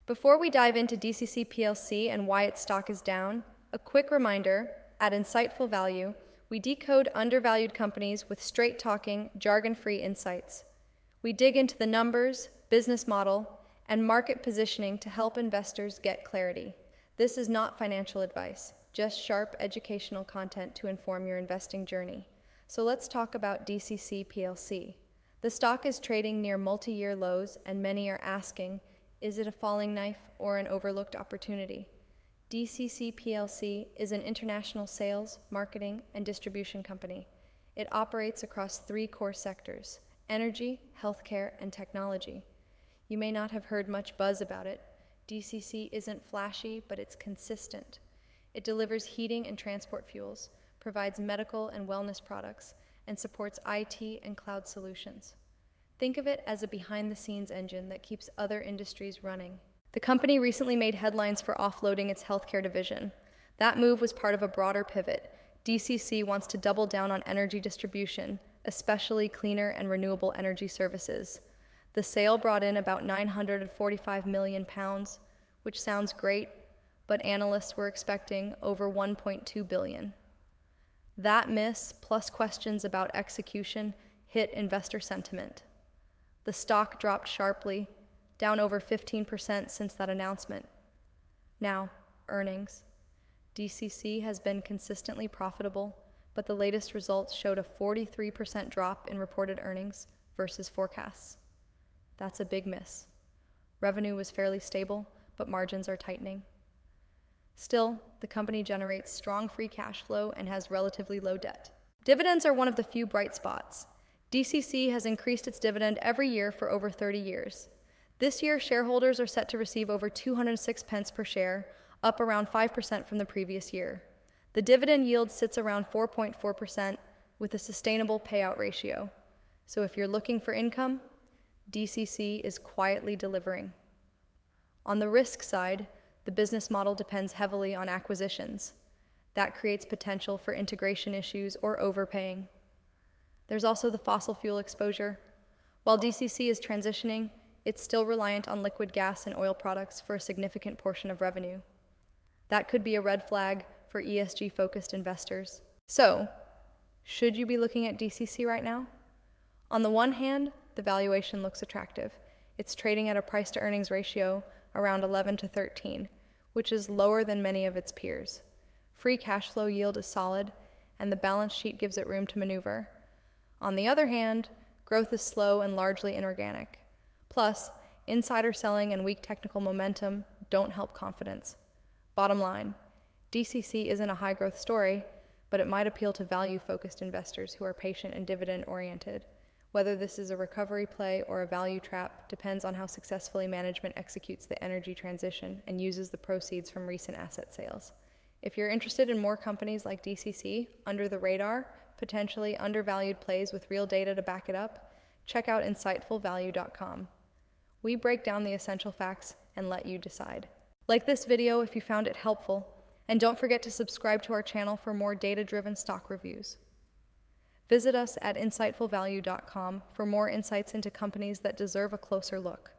Before we dive into DCC PLC and why its stock is down, a quick reminder, at InsightfulValue, we decode undervalued companies with straight-talking, jargon-free insights. We dig into the numbers, business model, and market positioning to help investors get clarity. This is not financial advice, just sharp educational content to inform your investing journey. So let's talk about DCC PLC. The stock is trading near multi-year lows, and many are asking, is it a falling knife or an overlooked opportunity? DCC PLC is an international sales, marketing, and distribution company. It operates across 3 core sectors: energy, healthcare, and technology. You may not have heard much buzz about it. DCC isn't flashy, but it's consistent. It delivers heating and transport fuels, provides medical and wellness products, and supports IT and cloud solutions. Think of it as a behind-the-scenes engine that keeps other industries running. The company recently made headlines for offloading its healthcare division. That move was part of a broader pivot. DCC wants to double down on energy distribution, especially cleaner and renewable energy services. The sale brought in about £945 million, which sounds great, but analysts were expecting over $1.2 billion. That miss, plus questions about execution, hit investor sentiment. The stock dropped sharply, down over 15% since that announcement. Now, earnings. DCC has been consistently profitable, but the latest results showed a 43% drop in reported earnings versus forecasts. That's a big miss. Revenue was fairly stable, but margins are tightening. Still, the company generates strong free cash flow and has relatively low debt. Dividends are one of the few bright spots. DCC has increased its dividend every year for over 30 years. This year, shareholders are set to receive over 206 pence per share, up around 5% from the previous year. The dividend yield sits around 4.4% with a sustainable payout ratio. So if you're looking for income, DCC is quietly delivering. On the risk side, the business model depends heavily on acquisitions. That creates potential for integration issues or overpaying. There's also the fossil fuel exposure. While DCC is transitioning, it's still reliant on liquid gas and oil products for a significant portion of revenue. That could be a red flag for ESG-focused investors. So, should you be looking at DCC right now? On the one hand, the valuation looks attractive. It's trading at a price-to-earnings ratio around 11 to 13, which is lower than many of its peers. Free cash flow yield is solid, and the balance sheet gives it room to maneuver. On the other hand, growth is slow and largely inorganic. Plus, insider selling and weak technical momentum don't help confidence. Bottom line, DCC isn't a high-growth story, but it might appeal to value-focused investors who are patient and dividend-oriented. Whether this is a recovery play or a value trap depends on how successfully management executes the energy transition and uses the proceeds from recent asset sales. If you're interested in more companies like DCC, under the radar, potentially undervalued plays with real data to back it up, check out InsightfulValue.com. We break down the essential facts and let you decide. Like this video if you found it helpful, and don't forget to subscribe to our channel for more data-driven stock reviews. Visit us at InsightfulValue.com for more insights into companies that deserve a closer look.